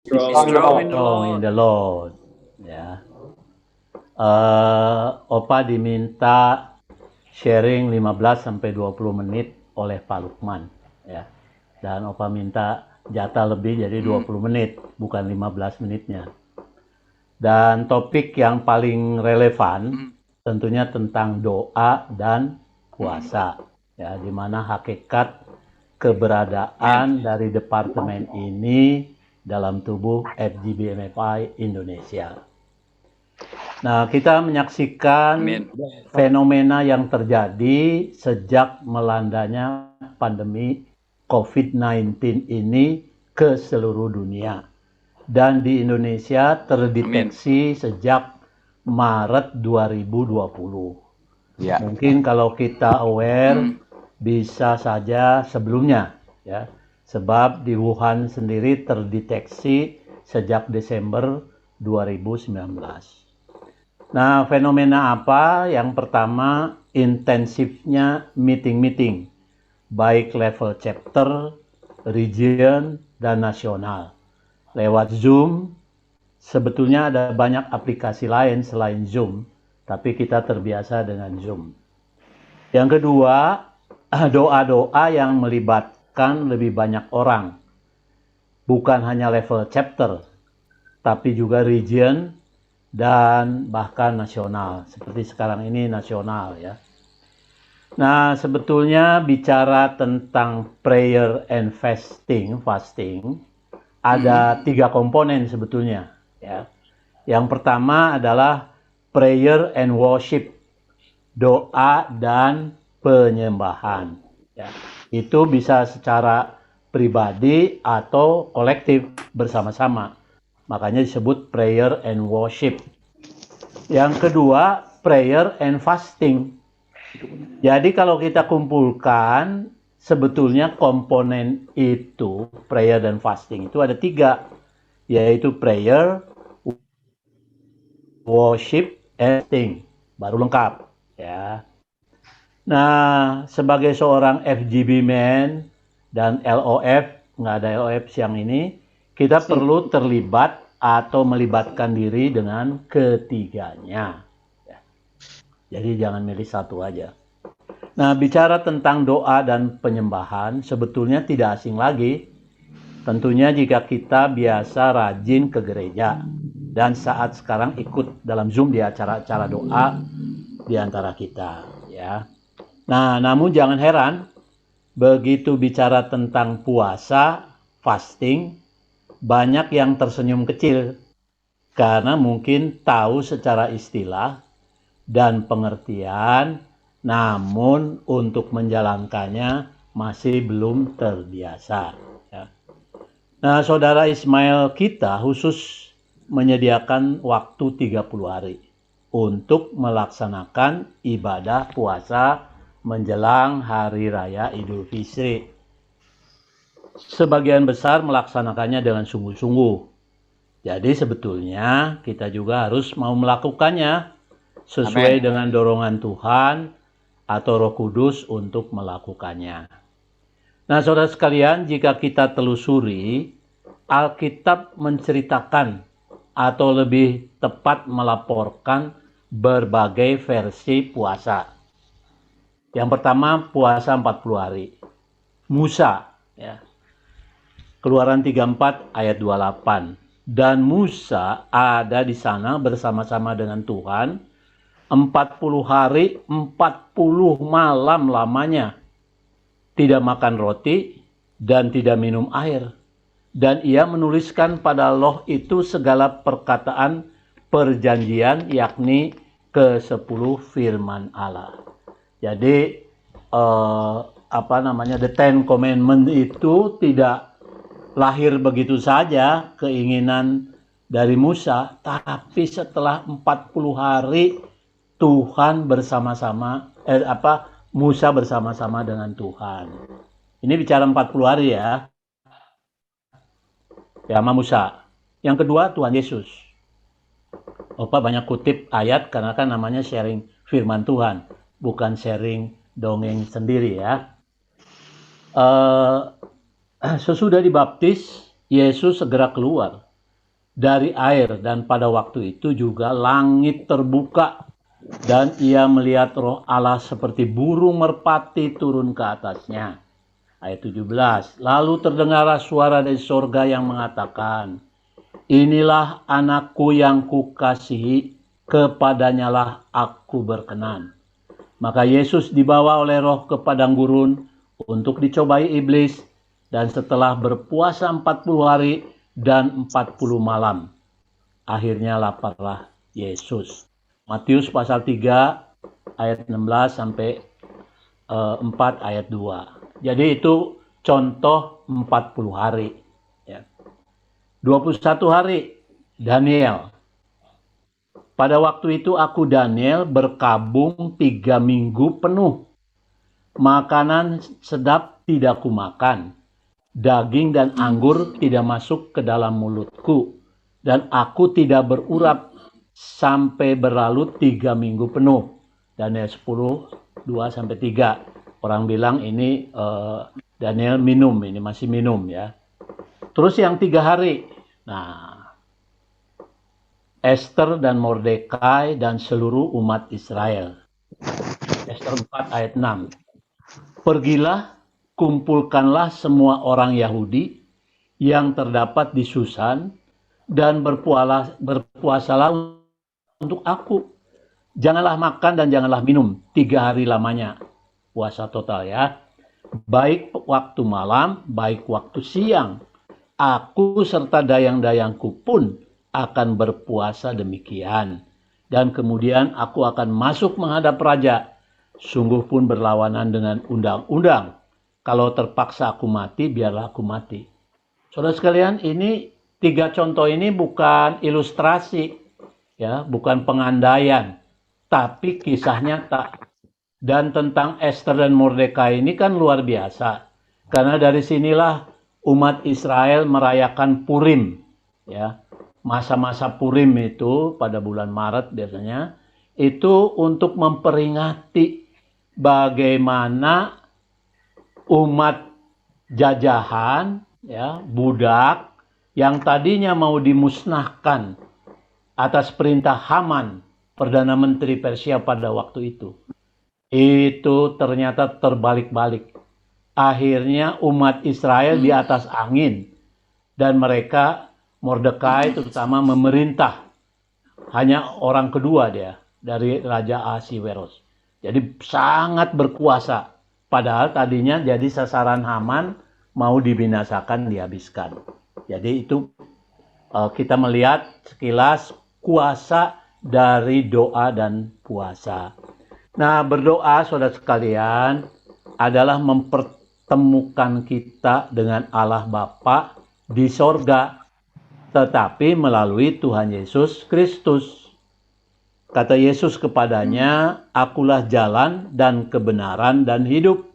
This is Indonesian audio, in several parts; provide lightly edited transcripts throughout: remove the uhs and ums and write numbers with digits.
Strong in the strong in Lord. the Lord. Ya. Opa diminta sharing 15 sampai 20 menit oleh Pak Lukman, ya. Dan Opa minta jatah lebih jadi 20 menit, bukan 15 menitnya. Dan topik yang paling relevan tentunya tentang doa dan puasa, ya, di mana hakikat keberadaan dari departemen ini dalam tubuh FGBMFI Indonesia. Nah, kita menyaksikan Amin. fenomena yang terjadi sejak melandanya pandemi COVID-19 ini ke seluruh dunia. Dan di Indonesia terdeteksi sejak Maret 2020. Ya. Mungkin kalau kita aware bisa saja sebelumnya, ya. Sebab di Wuhan sendiri terdeteksi sejak Desember 2019. Nah, fenomena apa? Yang pertama, intensifnya meeting-meeting, baik level chapter, region, dan nasional. Lewat Zoom, sebetulnya ada banyak aplikasi lain selain Zoom, tapi kita terbiasa dengan Zoom. Yang kedua, doa-doa yang melibatkan lebih banyak orang. Bukan hanya level chapter, tapi juga region, dan bahkan nasional, seperti sekarang ini nasional, ya. Nah, sebetulnya bicara tentang prayer and fasting, ada 3 komponen sebetulnya, ya. Yang pertama adalah prayer and worship, doa dan penyembahan, ya. Itu bisa secara pribadi atau kolektif bersama-sama. Makanya disebut prayer and worship. Yang kedua, prayer and fasting. Jadi kalau kita kumpulkan, sebetulnya komponen itu, prayer dan fasting itu ada 3, yaitu prayer, worship, and fasting. Baru lengkap, ya. Nah, sebagai seorang FGB man dan LOF, nggak ada LOF siang ini, kita perlu terlibat atau melibatkan diri dengan ketiganya. Jadi jangan milih satu aja. Nah, bicara tentang doa dan penyembahan, sebetulnya tidak asing lagi. Tentunya jika kita biasa rajin ke gereja dan saat sekarang ikut dalam Zoom di acara-acara doa di antara kita, ya. Nah, namun jangan heran, begitu bicara tentang puasa, fasting, banyak yang tersenyum kecil karena mungkin tahu secara istilah dan pengertian, namun untuk menjalankannya masih belum terbiasa. Ya. Nah, saudara Ismail kita khusus menyediakan waktu 30 hari untuk melaksanakan ibadah puasa menjelang Hari Raya Idul Fitri. Sebagian besar melaksanakannya dengan sungguh-sungguh. Jadi sebetulnya kita juga harus mau melakukannya sesuai dengan dorongan Tuhan atau Roh Kudus untuk melakukannya. Nah, saudara sekalian, jika kita telusuri, Alkitab menceritakan atau lebih tepat melaporkan berbagai versi puasa. Yang pertama, puasa 40 hari. Musa, ya. Keluaran 34 ayat 28. Dan Musa ada di sana bersama-sama dengan Tuhan 40 hari, 40 malam lamanya. Tidak makan roti dan tidak minum air. Dan ia menuliskan pada loh itu segala perkataan perjanjian, yakni ke-10 firman Allah. Jadi the Ten Commandment itu tidak lahir begitu saja keinginan dari Musa, tapi setelah 40 hari Tuhan bersama-sama Musa bersama-sama dengan Tuhan. Ini bicara 40 hari ya. Ya, sama Musa. Yang kedua, Tuhan Yesus. Opa banyak kutip ayat karena kan namanya sharing firman Tuhan, bukan sharing dongeng sendiri ya. Sesudah dibaptis, Yesus segera keluar dari air, dan pada waktu itu juga langit terbuka dan ia melihat roh Allah seperti burung merpati turun ke atasnya. Ayat 17. Lalu terdengarlah suara dari sorga yang mengatakan, inilah anakku yang kukasihi, kepadanyalah aku berkenan. Maka Yesus dibawa oleh roh ke padang gurun untuk dicobai iblis, dan setelah berpuasa 40 hari dan 40 malam, akhirnya laparlah Yesus. Matius pasal 3 ayat 16 sampai 4 ayat 2. Jadi itu contoh 40 hari. Ya. 21 hari Daniel. Pada waktu itu aku Daniel berkabung 3 minggu penuh. Makanan sedap tidak kumakan. Daging dan anggur tidak masuk ke dalam mulutku. Dan aku tidak berurap sampai berlalu 3 minggu penuh. Daniel 10, 2-3. Orang bilang ini Daniel minum, ini masih minum ya. Terus yang 3 hari. Nah, Esther dan Mordekai dan seluruh umat Israel. Esther 4 ayat 6. Pergilah, kumpulkanlah semua orang Yahudi yang terdapat di Susan dan berpuasalah untuk aku. Janganlah makan dan janganlah minum 3 hari lamanya. Puasa total ya. Baik waktu malam, baik waktu siang. Aku serta dayang-dayangku pun akan berpuasa demikian. Dan kemudian aku akan masuk menghadap raja. Sungguh pun berlawanan dengan undang-undang. Kalau terpaksa aku mati, biarlah aku mati. Saudara sekalian, ini 3 contoh ini bukan ilustrasi, ya, bukan pengandaian, tapi kisah nyata. Dan tentang Esther dan Mordekai ini kan luar biasa. Karena dari sinilah umat Israel merayakan Purim, ya. Masa-masa Purim itu pada bulan Maret biasanya itu untuk memperingati bagaimana umat jajahan, ya, budak yang tadinya mau dimusnahkan atas perintah Haman, Perdana Menteri Persia pada waktu itu ternyata terbalik-balik. Akhirnya umat Israel di atas angin, dan mereka, Mordekai terutama, memerintah. Hanya orang kedua dia dari Raja Ahasiweros. Jadi sangat berkuasa. Padahal tadinya jadi sasaran Haman, mau dibinasakan, dihabiskan. Jadi itu kita melihat sekilas kuasa dari doa dan puasa. Nah, berdoa, saudara sekalian, adalah mempertemukan kita dengan Allah Bapa di sorga, tetapi melalui Tuhan Yesus Kristus. Kata Yesus kepadanya, akulah jalan dan kebenaran dan hidup.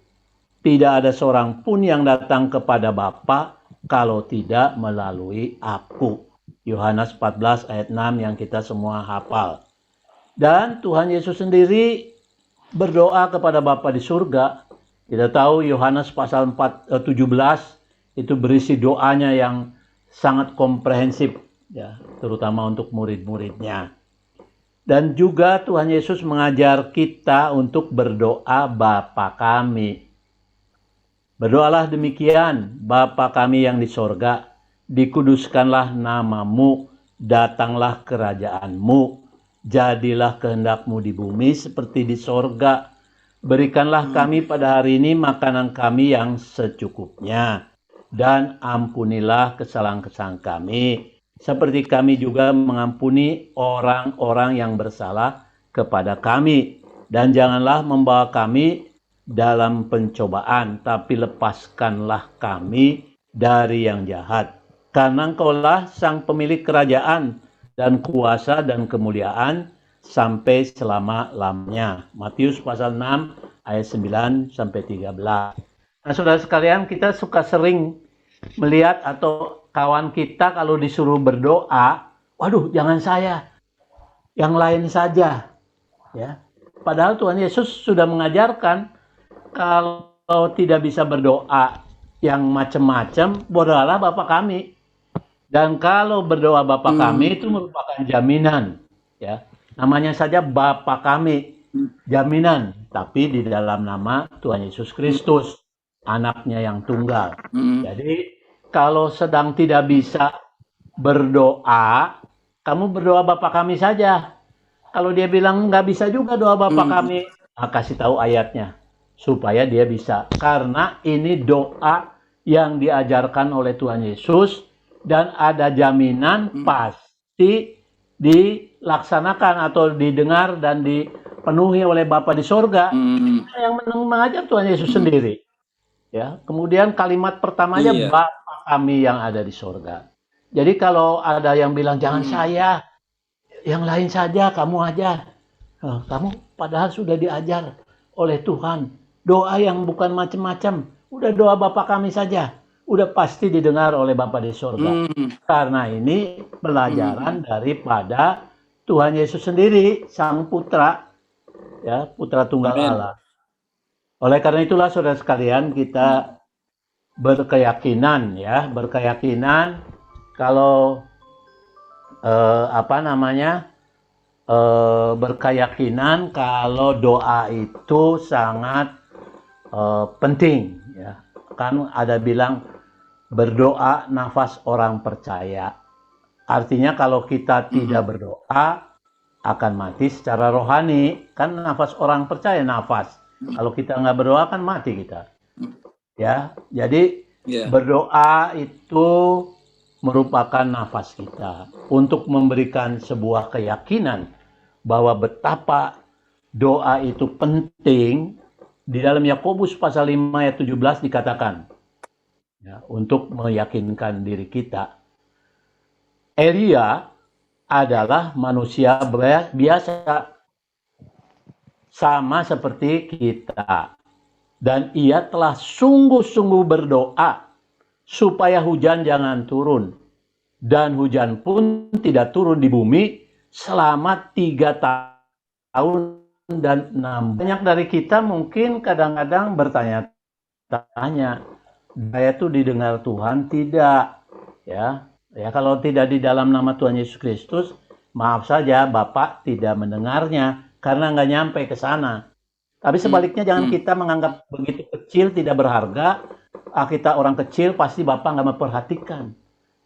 Tidak ada seorang pun yang datang kepada Bapa kalau tidak melalui aku. Yohanes 14 ayat 6 yang kita semua hafal. Dan Tuhan Yesus sendiri berdoa kepada Bapa di surga. Kita tahu Yohanes pasal 17 itu berisi doanya yang sangat komprehensif, ya, terutama untuk murid-muridnya. Dan juga Tuhan Yesus mengajar kita untuk berdoa Bapa kami. Berdoalah demikian, Bapa kami yang di sorga, dikuduskanlah namamu, datanglah kerajaanmu, jadilah kehendakmu di bumi seperti di sorga. Berikanlah kami pada hari ini makanan kami yang secukupnya. Dan ampunilah kesalahan-kesalahan kami, seperti kami juga mengampuni orang-orang yang bersalah kepada kami. Dan janganlah membawa kami dalam pencobaan, tapi lepaskanlah kami dari yang jahat. Karena Engkaulah sang pemilik kerajaan dan kuasa dan kemuliaan sampai selama-lamanya. Matius pasal 6 ayat 9-13. Nah, saudara sekalian, kita suka sering melihat atau kawan kita kalau disuruh berdoa, waduh, jangan saya, yang lain saja, ya. Padahal Tuhan Yesus sudah mengajarkan kalau tidak bisa berdoa yang macam-macam, berdoalah Bapa kami. Dan kalau berdoa Bapa kami itu merupakan jaminan, ya. Namanya saja Bapa kami, jaminan, tapi di dalam nama Tuhan Yesus Kristus, anaknya yang tunggal. Jadi kalau sedang tidak bisa berdoa, kamu berdoa Bapa kami saja. Kalau dia bilang nggak bisa juga doa Bapa kami, kasih tahu ayatnya supaya dia bisa. Karena ini doa yang diajarkan oleh Tuhan Yesus dan ada jaminan pasti dilaksanakan atau didengar dan dipenuhi oleh Bapa di sorga. Yang mengajar Tuhan Yesus sendiri. Ya, kemudian kalimat pertamanya Bapa kami yang ada di sorga. Jadi kalau ada yang bilang jangan saya, yang lain saja, kamu aja. Kamu padahal sudah diajar oleh Tuhan. Doa yang bukan macam-macam. Udah doa Bapa kami saja. Udah pasti didengar oleh Bapa di sorga. Karena ini pelajaran daripada Tuhan Yesus sendiri, Sang Putra, ya, Putra Tunggal Allah. Oleh karena itulah saudara sekalian, kita berkeyakinan kalau berkeyakinan kalau doa itu sangat penting, ya. Kan ada bilang berdoa nafas orang percaya. Artinya kalau kita tidak berdoa akan mati secara rohani. Kan nafas orang percaya nafas. Kalau kita nggak berdoa kan mati kita. Ya, jadi berdoa itu merupakan nafas kita untuk memberikan sebuah keyakinan bahwa betapa doa itu penting. Di dalam Yakobus pasal 5 ayat 17 dikatakan, ya, untuk meyakinkan diri kita. Elia adalah manusia biasa, sama seperti kita. Dan ia telah sungguh-sungguh berdoa supaya hujan jangan turun. Dan hujan pun tidak turun di bumi selama 3 tahun dan 6. Banyak dari kita mungkin kadang-kadang bertanya-tanya, saya itu didengar Tuhan tidak? Ya, kalau tidak di dalam nama Tuhan Yesus Kristus, maaf saja Bapak tidak mendengarnya karena nggak nyampe ke sana. Tapi sebaliknya jangan kita menganggap begitu kecil, tidak berharga. Kita orang kecil pasti Bapak nggak memperhatikan.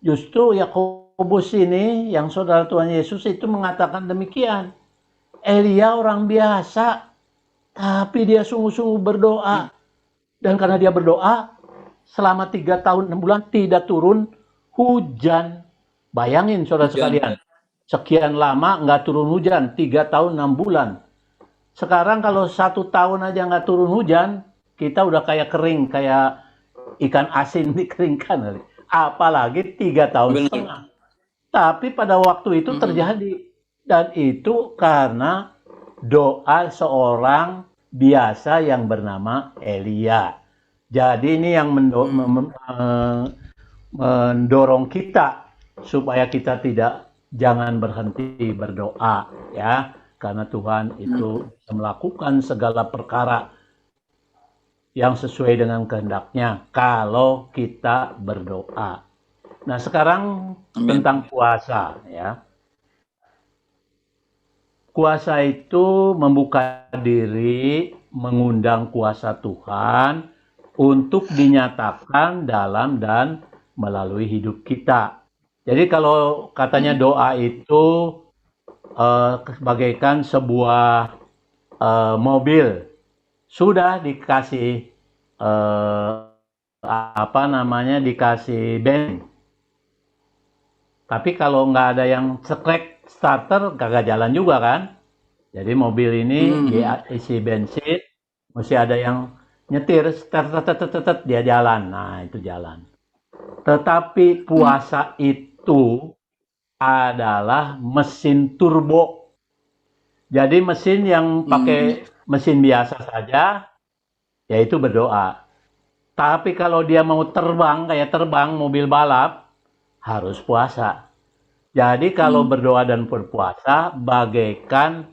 Justru Yakobus ini yang saudara Tuhan Yesus itu mengatakan demikian. Elia orang biasa, tapi dia sungguh-sungguh berdoa. Dan karena dia berdoa, selama 3 tahun 6 bulan tidak turun hujan. Bayangin saudara sekalian, sekian lama nggak turun hujan, 3 tahun 6 bulan. Sekarang kalau 1 tahun aja nggak turun hujan, kita udah kayak kering, kayak ikan asin dikeringkan. Apalagi 3 tahun setengah. Tapi pada waktu itu terjadi. Dan itu karena doa seorang biasa yang bernama Elia. Jadi ini yang mendorong kita supaya kita jangan berhenti berdoa, ya. Karena Tuhan itu melakukan segala perkara yang sesuai dengan kehendaknya kalau kita berdoa. Nah, sekarang tentang puasa, ya. Kuasa itu membuka diri, mengundang kuasa Tuhan untuk dinyatakan dalam dan melalui hidup kita. Jadi kalau katanya doa itu bagaikan sebuah mobil, sudah dikasih dikasih bensin. Tapi kalau nggak ada yang sekrek starter, kagak jalan juga kan. Jadi mobil ini diisi bensin, mesti ada yang nyetir, dia jalan. Nah, itu jalan. Tetapi puasa itu adalah mesin turbo. Jadi mesin yang pakai mesin biasa saja, yaitu berdoa. Tapi kalau dia mau terbang, kayak terbang mobil balap, harus puasa. Jadi kalau berdoa dan berpuasa bagaikan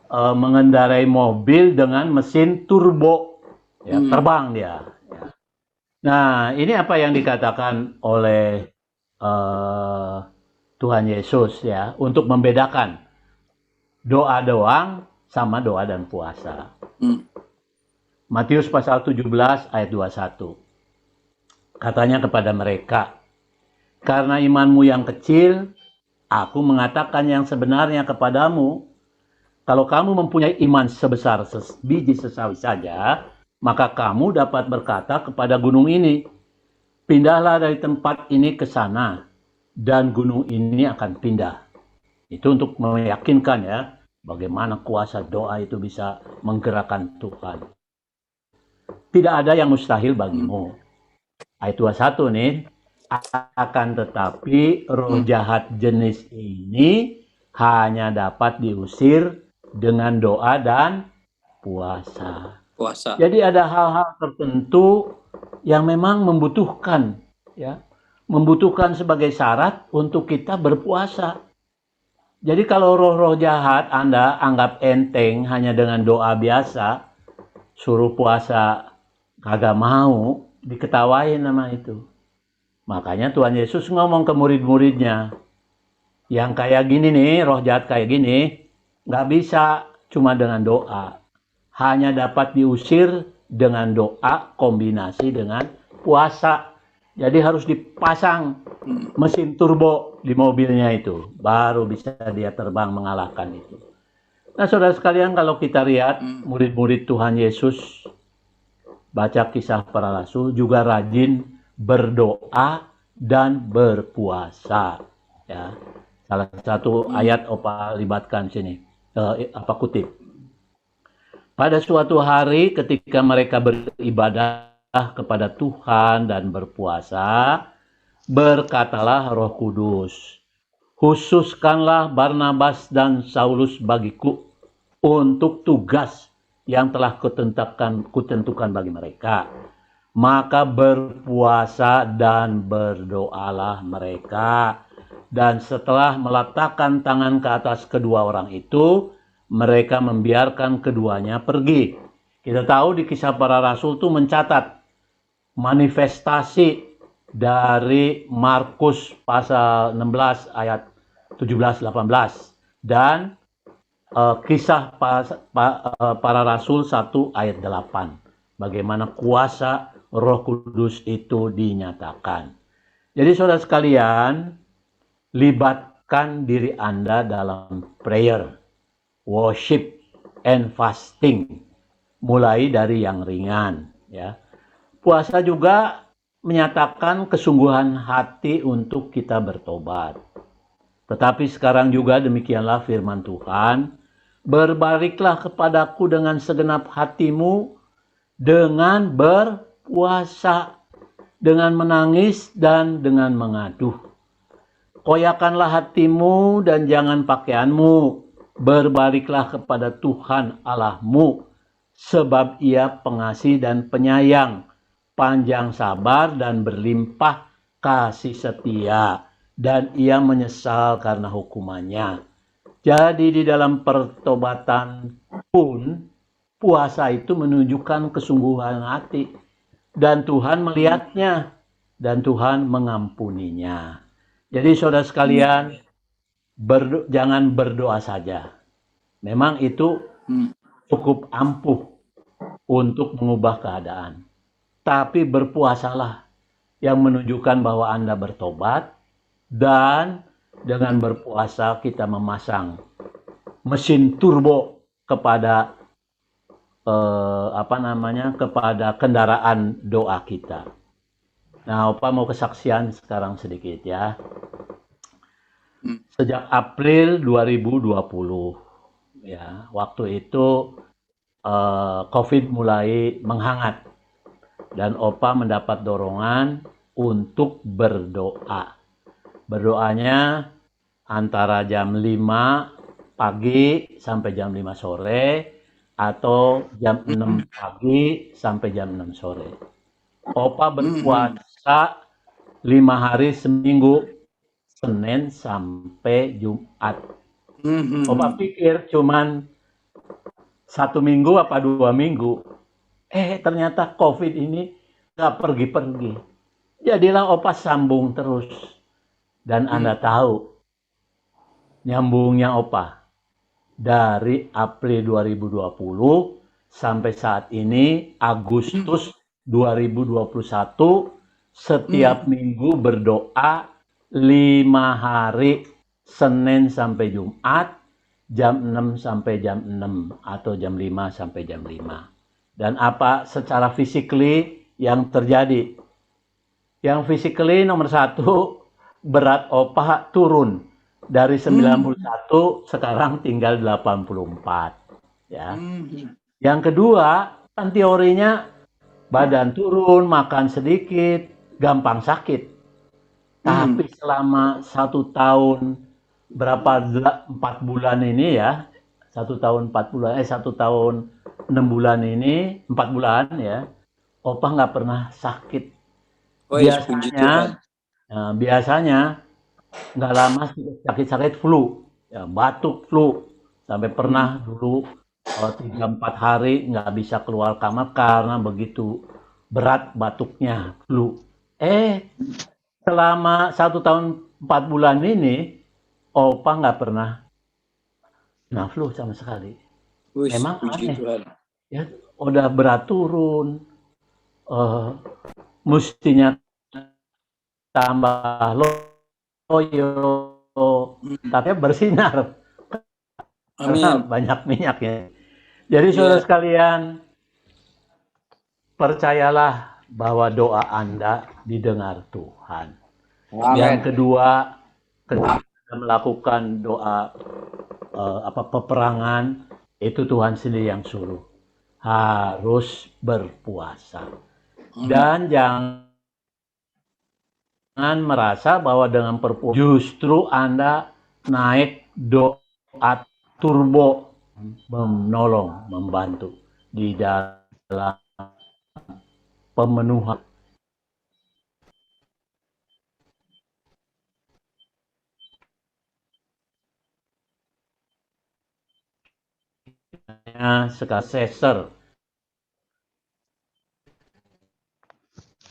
mengendarai mobil dengan mesin turbo, ya, terbang dia. Ya. Nah, ini apa yang dikatakan oleh eh, Tuhan Yesus ya, untuk membedakan doa doang sama doa dan puasa. Matius pasal 17 ayat 21. Katanya kepada mereka, karena imanmu yang kecil, aku mengatakan yang sebenarnya kepadamu, kalau kamu mempunyai iman sebesar biji sesawi saja, maka kamu dapat berkata kepada gunung ini, pindahlah dari tempat ini ke sana, dan gunung ini akan pindah. Itu untuk meyakinkan ya, bagaimana kuasa doa itu bisa menggerakkan Tuhan. Tidak ada yang mustahil bagimu. Ayat 21 nih, akan tetapi roh jahat jenis ini hanya dapat diusir dengan doa dan puasa. Jadi ada hal-hal tertentu yang memang membutuhkan ya, membutuhkan sebagai syarat untuk kita berpuasa. Jadi kalau roh-roh jahat Anda anggap enteng hanya dengan doa biasa, suruh puasa kagak mau, diketawain nama itu. Makanya Tuhan Yesus ngomong ke murid-muridnya, yang kayak gini nih, roh jahat kayak gini, nggak bisa cuma dengan doa. Hanya dapat diusir dengan doa kombinasi dengan puasa. Jadi harus dipasang mesin turbo di mobilnya itu, baru bisa dia terbang mengalahkan itu. Nah, saudara sekalian, kalau kita lihat murid-murid Tuhan Yesus baca Kisah Para Rasul juga rajin berdoa dan berpuasa. Ya, salah satu ayat Opa libatkan sini, kutip. Pada suatu hari ketika mereka beribadah kepada Tuhan dan berpuasa, berkatalah Roh Kudus, khususkanlah Barnabas dan Saulus bagiku untuk tugas yang telah kutentukan bagi mereka. Maka berpuasa dan berdoalah mereka. Dan setelah meletakkan tangan ke atas kedua orang itu, mereka membiarkan keduanya pergi. Kita tahu di Kisah Para Rasul itu mencatat manifestasi dari Markus pasal 16 ayat 17-18 dan Kisah Para Rasul 1 ayat 8. Bagaimana kuasa Roh Kudus itu dinyatakan. Jadi saudara sekalian, libatkan diri Anda dalam prayer, worship, and fasting. Mulai dari yang ringan. Ya. Puasa juga menyatakan kesungguhan hati untuk kita bertobat. Tetapi sekarang juga demikianlah firman Tuhan, berbaliklah kepadaku dengan segenap hatimu, dengan berpuasa, dengan menangis dan dengan mengaduh. Koyakanlah hatimu dan jangan pakaianmu, berbaliklah kepada Tuhan Allahmu, sebab Ia pengasih dan penyayang, panjang sabar dan berlimpah kasih setia, dan Ia menyesal karena hukumannya. Jadi di dalam pertobatan pun, puasa itu menunjukkan kesungguhan hati, dan Tuhan melihatnya, dan Tuhan mengampuninya. Jadi saudara sekalian, jangan berdoa saja. Memang itu cukup ampuh untuk mengubah keadaan. Tapi berpuasalah yang menunjukkan bahwa Anda bertobat, dan dengan berpuasa kita memasang mesin turbo kepada kepada kendaraan doa kita. Nah, Opa mau kesaksian sekarang sedikit ya. Sejak April 2020 ya, waktu itu COVID mulai menghangat dan Opa mendapat dorongan untuk berdoa. Berdoanya antara jam 5 pagi sampai jam 5 sore atau jam 6 pagi sampai jam 6 sore. Opa berpuasa 5 hari seminggu, Senin sampai Jumat. Opa pikir cuman 1 minggu apa 2 minggu. Ternyata COVID ini gak pergi-pergi. Jadilah Opa sambung terus. Dan Anda tahu, nyambungnya Opa, dari April 2020 sampai saat ini Agustus 2021 setiap minggu berdoa 5 hari Senin sampai Jumat jam 6 sampai jam 6 atau jam 5 sampai jam 5. Dan apa secara physically yang terjadi? Yang physically nomor 1, berat Opa turun. Dari 91 sekarang tinggal 84. Ya. Yang kedua, kan teorinya badan turun, makan sedikit, gampang sakit. Tapi selama 1 tahun, 4 bulan ini ya, 1 tahun 4 bulan, 1 tahun 6 bulan ini, 4 bulan ya, Opa nggak pernah sakit. Biasanya nggak lama sakit-sakit flu, ya, batuk flu, sampai pernah dulu 3-4 hari nggak bisa keluar kamar karena begitu berat batuknya flu. Selama 1 tahun 4 bulan ini, Opa nggak pernah kena flu sama sekali. Memang aneh, ya, udah berat turun, mestinya tambah loyo, tapi bersinar karena banyak minyaknya. Jadi saudara sekalian, percayalah bahwa doa Anda didengar Tuhan. Yang kedua, ketika Anda melakukan doa peperangan, itu Tuhan sendiri yang suruh. Harus berpuasa. Dan jangan merasa bahwa dengan berpuasa justru Anda naik doa turbo, menolong, membantu di dalam pemenuhan. Seser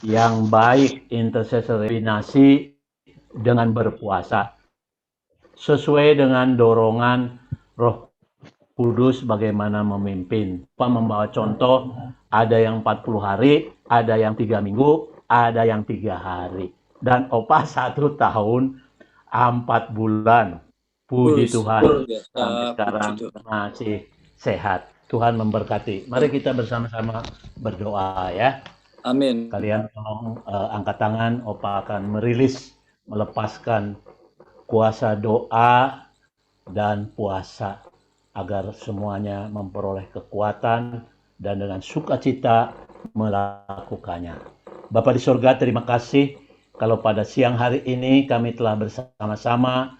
yang baik, intercessor kombinasi dengan berpuasa sesuai dengan dorongan Roh Kudus bagaimana memimpin. Membawa contoh, ada yang 40 hari, ada yang 3 minggu, ada yang 3 hari. Dan Opa 1 tahun 4 bulan. Puji Tuhan, sampai sekarang masih sehat. Tuhan memberkati. Mari kita bersama-sama berdoa ya. Amin. Kalian tolong angkat tangan, Opa akan melepaskan kuasa doa dan puasa agar semuanya memperoleh kekuatan dan dengan sukacita melakukannya. Bapa di surga, terima kasih kalau pada siang hari ini kami telah bersama-sama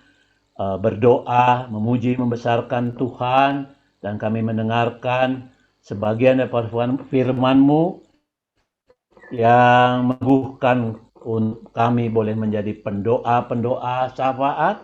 berdoa, memuji, membesarkan Tuhan, dan kami mendengarkan sebagian dari firman-Mu yang meneguhkan kami boleh menjadi pendoa-pendoa syafaat,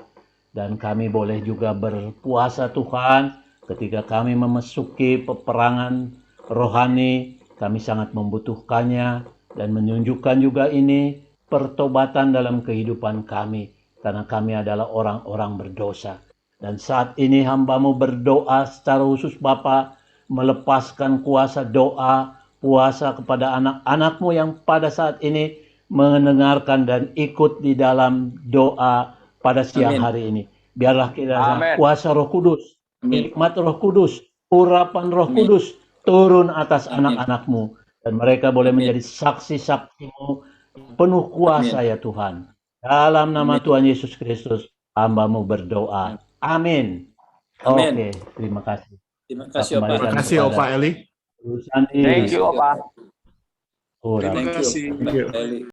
dan kami boleh juga berpuasa Tuhan ketika kami memasuki peperangan rohani. Kami sangat membutuhkannya dan menunjukkan juga ini pertobatan dalam kehidupan kami karena kami adalah orang-orang berdosa. Dan saat ini hamba-Mu berdoa secara khusus Bapa, melepaskan kuasa doa, puasa kepada anak-anak-Mu yang pada saat ini mendengarkan dan ikut di dalam doa pada siang hari ini. Biarlah kiranya kuasa Roh Kudus, hikmat Roh Kudus, urapan Roh Kudus turun atas anak-anak-Mu. Dan mereka boleh menjadi saksi-saksi-Mu penuh kuasa ya Tuhan. Dalam nama Tuhan Yesus Kristus, hamba-Mu berdoa. Amin. Oke, terima kasih. Terima kasih, Opa. Terima kasih, Opa Eli. Thank you, Opa. Terima kasih, Opa Eli.